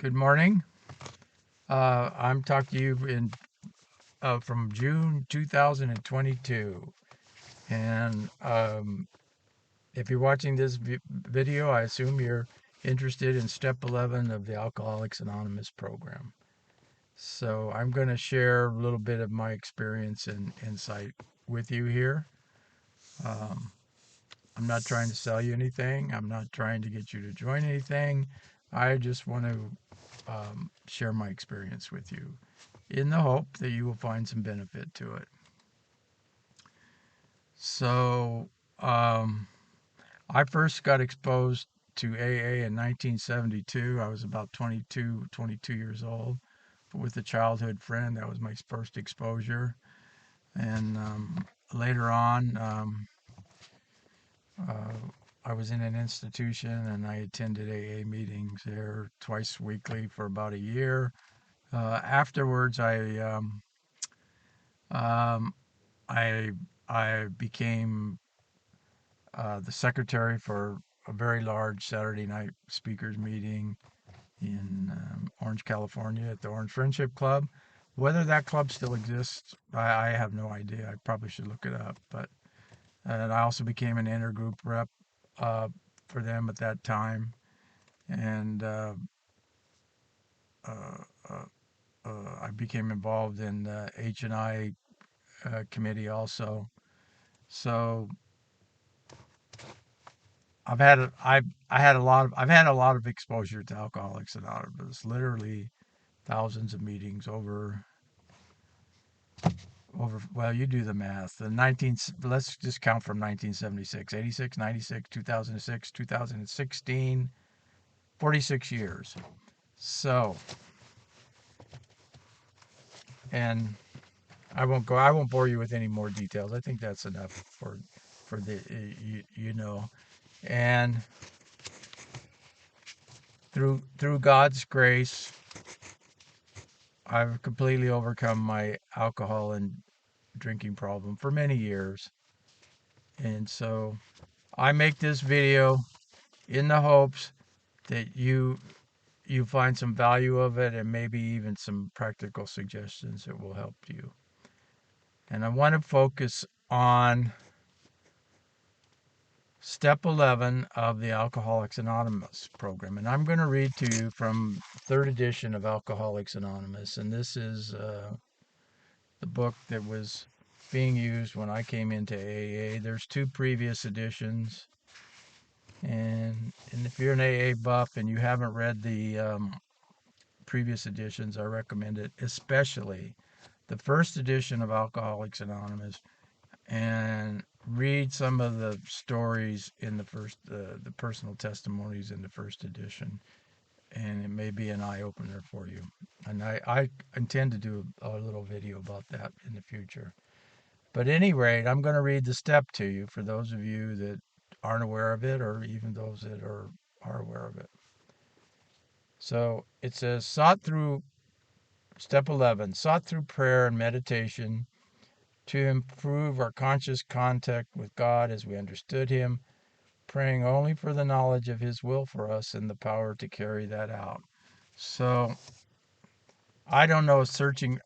Good morning. I'm talking to you from June 2022, and if you're watching this video, I assume you're interested in Step 11 of the Alcoholics Anonymous program. So I'm going to share a little bit of my experience and insight with you here. Um, I'm not trying to sell you anything. I'm not trying to get you to join anything. I just want to share my experience with you, in the hope that you will find some benefit to it. So, I first got exposed to AA in 1972. I was about 22 years old with a childhood friend. That was my first exposure. And later on, uh, I was in an institution and I attended AA meetings there twice weekly for about a year. Afterwards, um, I I became the secretary for a very large Saturday night speakers meeting in Orange, California at the Orange Friendship Club. Whether that club still exists, I have no idea. I probably should look it up. But and I also became an intergroup rep uh, for them at that time, and uh, uh, I became involved in the H&I committee also. So I've had a lot of exposure to Alcoholics Anonymous. Literally thousands of meetings over well, you do the math. The 19 Let's just count from 1976, 86, 96, 2006, 2016, 46 years. So, and I won't bore you with any more details. I think that's enough for the you. And through God's grace, I've completely overcome my alcohol and drinking problem for many years. And so I make this video in the hopes that you find some value of it and maybe even some practical suggestions that will help you. And I want to focus on step 11 of the Alcoholics Anonymous program. And I'm going to read to you from third edition of Alcoholics Anonymous. And this is the book that was being used when I came into AA. There's two previous editions. And if you're an AA buff and you haven't read the previous editions, I recommend it, especially the first edition of Alcoholics Anonymous, and read some of the stories in the personal testimonies in the first edition, and it may be an eye opener for you. And I intend to do a little video about that in the future. But at any rate, I'm going to read the step to you for those of you that aren't aware of it, or even those that are aware of it. So it says, step 11, sought through prayer and meditation to improve our conscious contact with God as we understood Him, praying only for the knowledge of His will for us and the power to carry that out. So I don't know a searching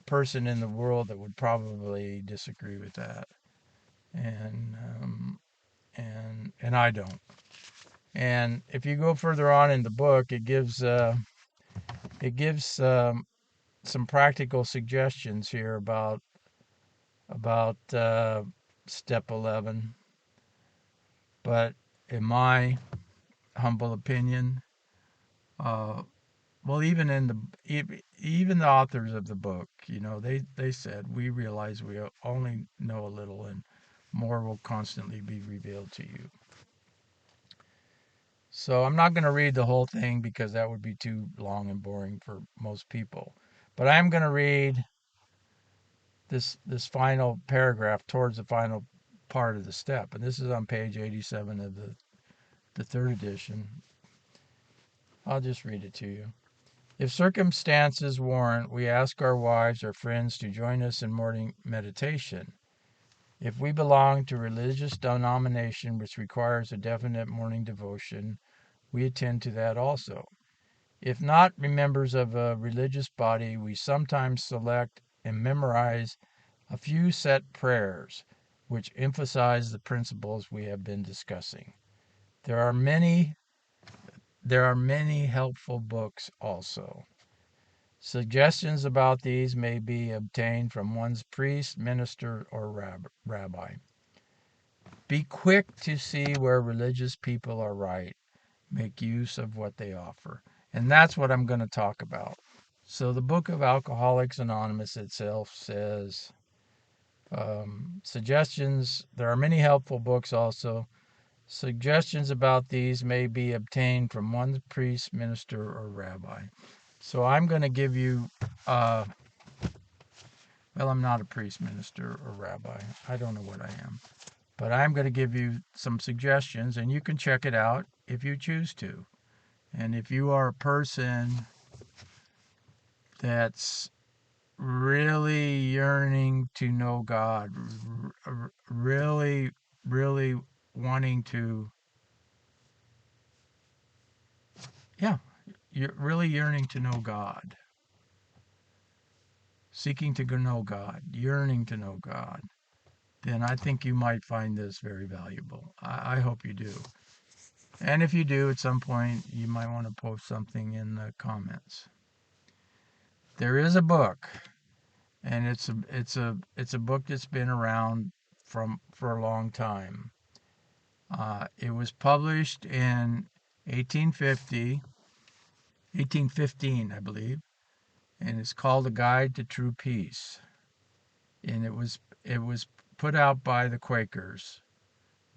person in the world that would probably disagree with that, and and I don't. And if you go further on in the book, it gives some practical suggestions here about step 11. But in my humble opinion, uh, well, even the authors of the book, they said we realize we only know a little, and more will constantly be revealed to you. So I'm not going to read the whole thing because that would be too long and boring for most people. But I'm going to read this final paragraph towards the final part of the step, and this is on page 87 of the third edition. I'll just read it to you. If circumstances warrant, we ask our wives or friends to join us in morning meditation. If we belong to a religious denomination which requires a definite morning devotion, we attend to that also. If not members of a religious body, we sometimes select and memorize a few set prayers which emphasize the principles we have been discussing. There are many helpful books also. Suggestions about these may be obtained from one's priest, minister, or rabbi. Be quick to see where religious people are right. Make use of what they offer. And that's what I'm going to talk about. So, the book of Alcoholics Anonymous itself says suggestions. There are many helpful books also. Suggestions about these may be obtained from one's priest, minister, or rabbi. So, I'm going to give you, well, I'm not a priest, minister, or rabbi. I don't know what I am. But I'm going to give you some suggestions, and you can check it out if you choose to. And if you are a person that's really yearning to know God, really, really wanting to, yeah, you're really yearning to know God, seeking to know God, yearning to know God, then I think you might find this very valuable. I hope you do. And if you do, at some point, you might want to post something in the comments. There is a book, and it's a book that's been around for a long time. It was published in 1850, 1815, I believe, and it's called A Guide to True Peace. And it was put out by the Quakers.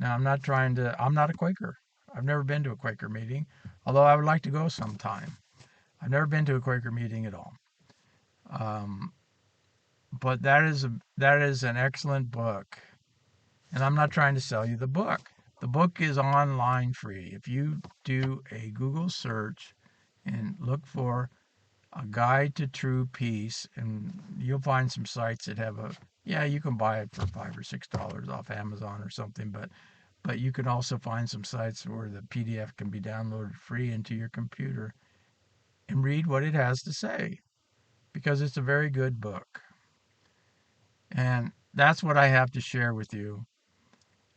Now I'm not a Quaker. I've never been to a Quaker meeting, although I would like to go sometime. I've never been to a Quaker meeting at all. Um, but that is an excellent book. And I'm not trying to sell you the book. The book is online free. If you do a Google search and look for A Guide to True Peace, and you'll find some sites that have yeah, you can buy it for $5 or $6 off Amazon or something, but you can also find some sites where the PDF can be downloaded free into your computer and read what it has to say, because it's a very good book. And that's what I have to share with you.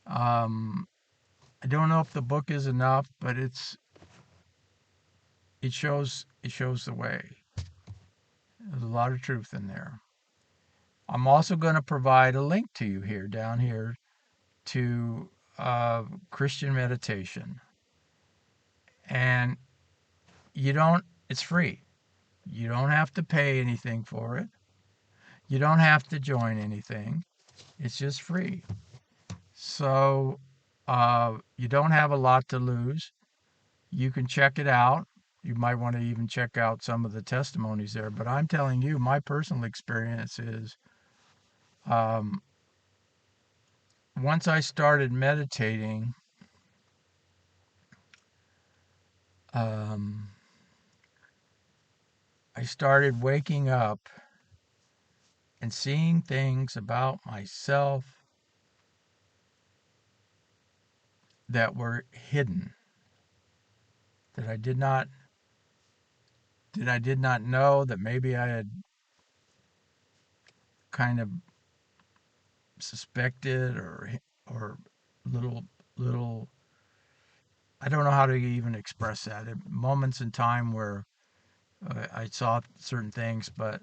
Um, I don't know if the book is enough, but it shows the way. There's a lot of truth in there. I'm also going to provide a link to you here, down here, to Christian meditation, and it's free. You don't have to pay anything for it. You don't have to join anything. It's just free. So you don't have a lot to lose. You can check it out. You might want to even check out some of the testimonies there. But I'm telling you, my personal experience is um, once I started meditating, um, I started waking up and seeing things about myself that were hidden, that I did not know, that maybe I had kind of suspected, or little little I don't know how to even express that. At moments in time where I saw certain things, but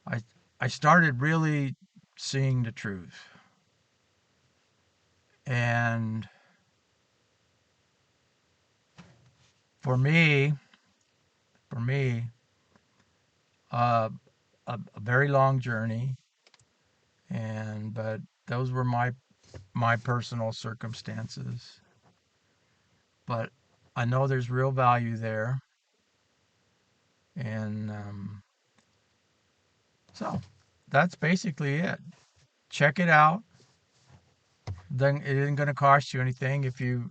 I I started really seeing the truth. And for me, for me, uh, a very long journey, and but those were my personal circumstances. But I know there's real value there, and so that's basically it. Check it out. Then it isn't going to cost you anything if you're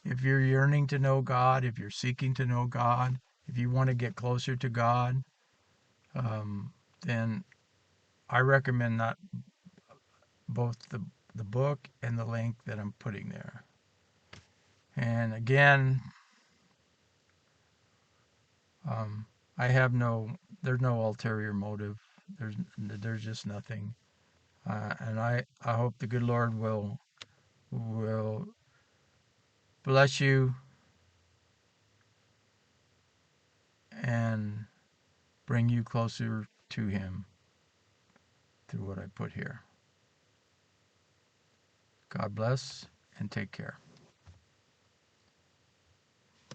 yearning to know God, if you're seeking to know God, if you want to get closer to God, then I recommend that both the book and the link that I'm putting there. And again, I have there's no ulterior motive. There's just nothing. And I hope the good Lord will bless you and bring you closer to Him through what I put here. God bless and take care.